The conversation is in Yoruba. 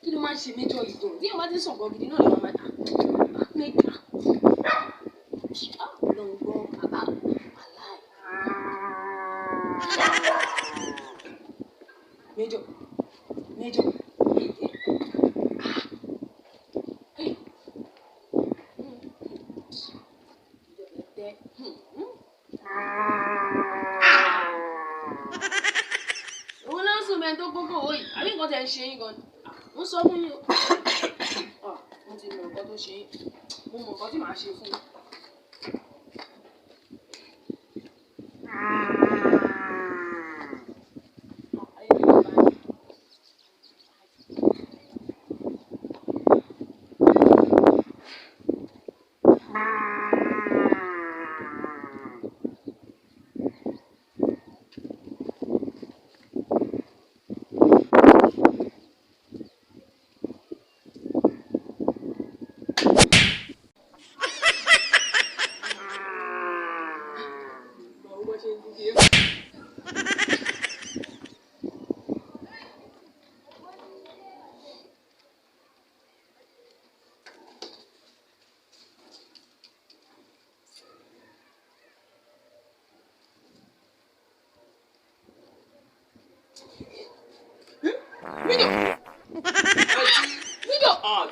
Kí ló máa ń ṣe méjọ yìí tó? Tí èèyàn bá ti sàn kan gidi náà lè máa méjọ. Lọ gbọ́ bàbá aláì. Méjọ. Méjọ. Òun ló ń sùn bẹ́ẹ̀ tó kókó òyì. Àbí nǹkan tẹ̀ ń ṣe yín gan ni. Mo sọ fún yín o. Mo ti mọ nǹkan tó ṣe yín. Mo mọ nǹkan tí màá ṣe fún yín. Video. Video. Ah,